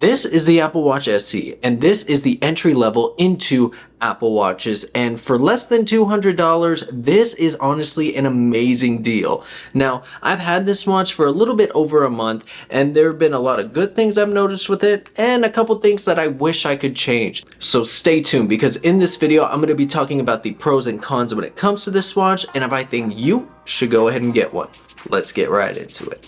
This is the Apple Watch SE, and this is the entry level into Apple Watches. And for less than $200, this is honestly an amazing deal. Now, I've had this watch for a little bit over a month, and there have been a lot of good things I've noticed with it, and a couple things that I wish I could change. So stay tuned, because in this video, I'm going to be talking about the pros and cons when it comes to this watch, and if I think you should go ahead and get one. Let's get right into it.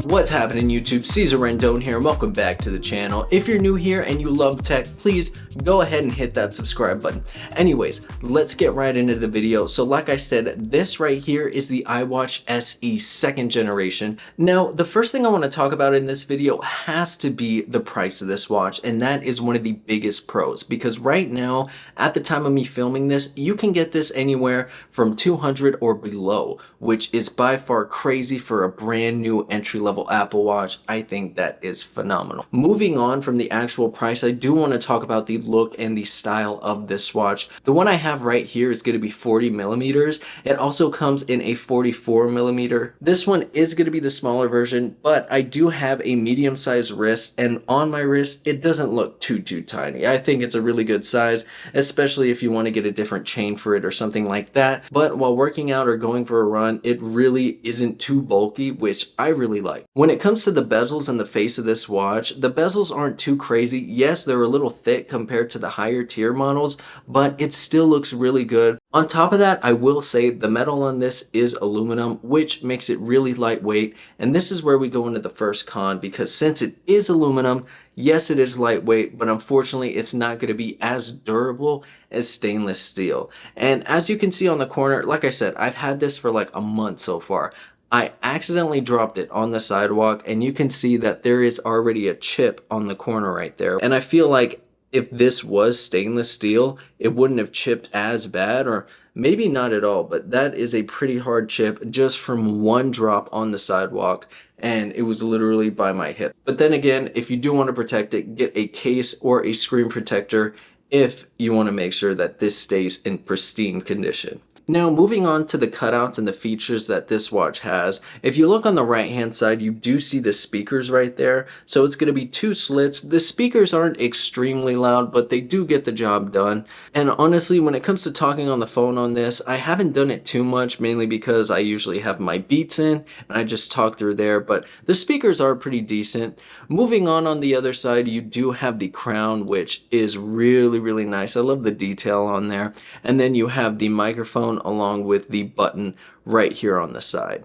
What's happening, YouTube? Cesar Rendon here, and welcome back to the channel. If you're new here and you love tech, please go ahead and hit that subscribe button. Anyways, let's get right into the video. So like I said, this right here is the iWatch SE 2nd generation. Now, the first thing I want to talk about in this video has to be the price of this watch, and that is one of the biggest pros, because right now, at the time of me filming this, you can get this anywhere from $200 or below, which is by far crazy for a brand new entry-level Apple Watch. I think that is phenomenal. Moving on from the actual price, I do want to talk about the look and the style of this watch. The one I have right here is going to be 40 millimeters. It also comes in a 44 millimeter. This one is going to be the smaller version, but I do have a medium-sized wrist, and on my wrist, it doesn't look too tiny. I think it's a really good size, especially if you want to get a different chain for it or something like that. But while working out or going for a run, it really isn't too bulky, which I really like. When it comes to the bezels and the face of this watch, the bezels aren't too crazy. Yes, they're a little thick compared to the higher tier models, but it still looks really good. On top of that, I will say the metal on this is aluminum, which makes it really lightweight. And this is where we go into the first con, because since it is aluminum, yes, it is lightweight, but unfortunately, it's not going to be as durable as stainless steel. And as you can see on the corner, like I said, I've had this for like a month so far. I accidentally dropped it on the sidewalk, and you can see that there is already a chip on the corner right there. And I feel like if this was stainless steel, it wouldn't have chipped as bad, or maybe not at all, but that is a pretty hard chip just from one drop on the sidewalk, and it was literally by my hip. But then again, if you do want to protect it, get a case or a screen protector if you want to make sure that this stays in pristine condition. Now, moving on to the cutouts and the features that this watch has, if you look on the right hand side, you do see the speakers right there. So it's going to be two slits. The speakers aren't extremely loud, but they do get the job done. And honestly, when it comes to talking on the phone on this, I haven't done it too much, mainly because I usually have my Beats in and I just talk through there, but the speakers are pretty decent. Moving on the other side, you do have the crown, which is really nice. I love the detail on there. And then you have the microphone along with the button right here on the side.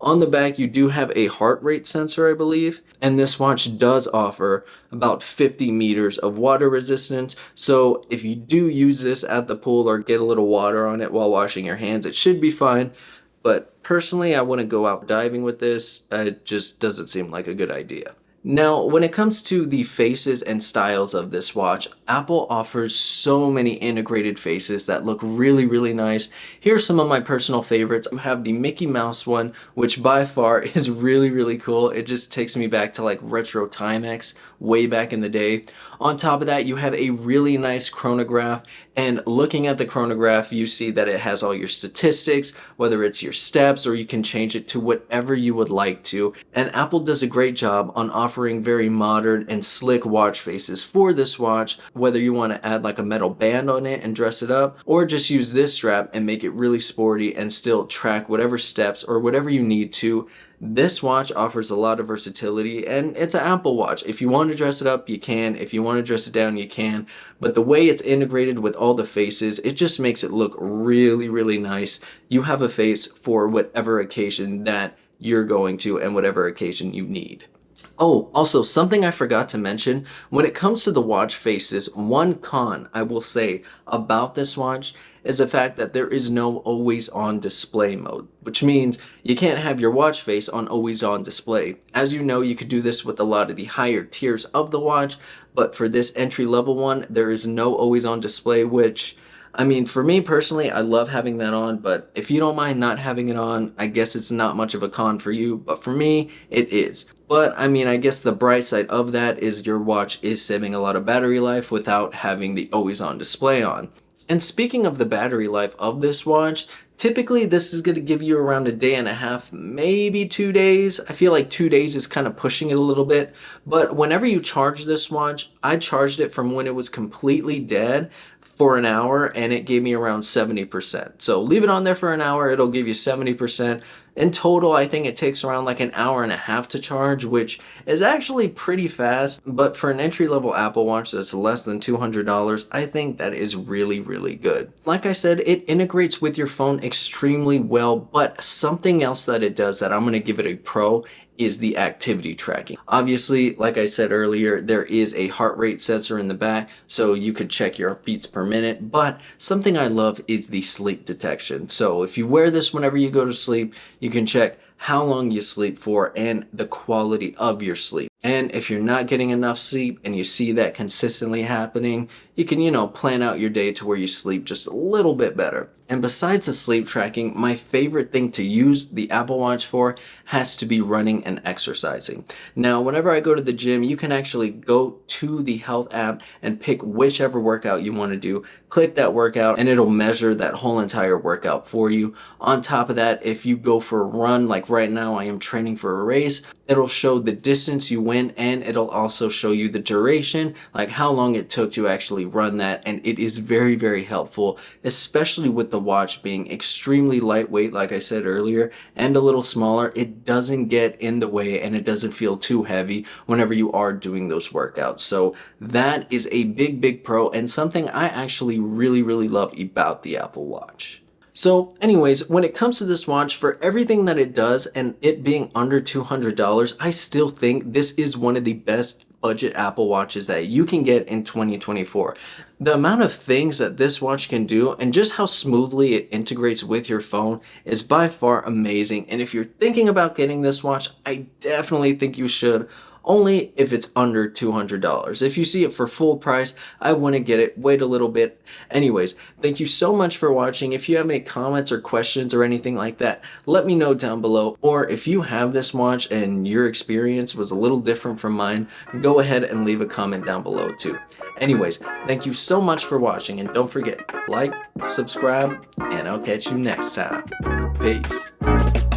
On the back, you do have a heart rate sensor, I believe, and this watch does offer about 50 meters of water resistance. So if you do use this at the pool or get a little water on it while washing your hands, it should be fine. But personally, I wouldn't go out diving with this. It just doesn't seem like a good idea. Now, when it comes to the faces and styles of this watch, Apple offers so many integrated faces that look really nice. Here's some of my personal favorites. You have the Mickey Mouse one, which by far is really cool. It just takes me back to like retro Timex way back in the day. On top of that, you have a really nice chronograph, and looking at the chronograph, you see that it has all your statistics, whether it's your steps, or you can change it to whatever you would like to. And Apple does a great job on offering very modern and slick watch faces for this watch, whether you want to add like a metal band on it and dress it up, or just use this strap and make it really sporty and still track whatever steps or whatever you need to. This watch offers a lot of versatility, and it's an Apple Watch. If you want to dress it up, you can. If you want to dress it down, you can. But the way it's integrated with all the faces, it just makes it look really nice. You have a face for whatever occasion that you're going to and whatever occasion you need. Oh, also something I forgot to mention, when it comes to the watch faces, one con I will say about this watch is the fact that there is no always on display mode, which means you can't have your watch face on always on display. As you know, you could do this with a lot of the higher tiers of the watch, but for this entry level one, there is no always on display, which, I mean, for me personally, I love having that on, but if you don't mind not having it on, I guess it's not much of a con for you, but for me, it is. But I mean, I guess the bright side of that is your watch is saving a lot of battery life without having the always on display on. And speaking of the battery life of this watch, typically this is going to give you around a day and a half, maybe 2 days. I feel like 2 days is kind of pushing it a little bit, but whenever you charge this watch, I charged it from when it was completely dead for an hour, and it gave me around 70%. So leave it on there for an hour, it'll give you 70%. In total, I think it takes around like an hour and a half to charge, which is actually pretty fast. But for an entry-level Apple Watch that's less than $200, I think that is really, really good. Like I said, it integrates with your phone extremely well, but something else that it does that I'm going to give it a pro is the activity tracking. Obviously, like I said earlier, there is a heart rate sensor in the back, so you could check your beats per minute, but something I love is the sleep detection. So if you wear this whenever you go to sleep, you can check how long you sleep for and the quality of your sleep. And if you're not getting enough sleep and you see that consistently happening, you can, plan out your day to where you sleep just a little bit better. And besides the sleep tracking, my favorite thing to use the Apple Watch for has to be running and exercising. Now, whenever I go to the gym, you can actually go to the health app and pick whichever workout you want to do, click that workout, and it'll measure that whole entire workout for you. On top of that, if you go for a run, like right now I am training for a race, it'll show the distance you went, and it'll also show you the duration, like how long it took to actually run that. And it is very, very helpful, especially with the watch being extremely lightweight, like I said earlier, and a little smaller. It doesn't get in the way and it doesn't feel too heavy whenever you are doing those workouts. So that is a big, big pro, and something I actually really, really love about the Apple Watch. So anyways, when it comes to this watch, for everything that it does and it being under $200, I still think this is one of the best budget Apple Watches that you can get in 2024. The amount of things that this watch can do and just how smoothly it integrates with your phone is by far amazing. And if you're thinking about getting this watch, I definitely think you should. Only if it's under $200. If you see it for full price, I wouldn't get it. Wait a little bit. Anyways, thank you so much for watching. If you have any comments or questions or anything like that, let me know down below. Or if you have this watch and your experience was a little different from mine, go ahead and leave a comment down below too. Anyways, thank you so much for watching, and don't forget, like, subscribe, and I'll catch you next time. Peace.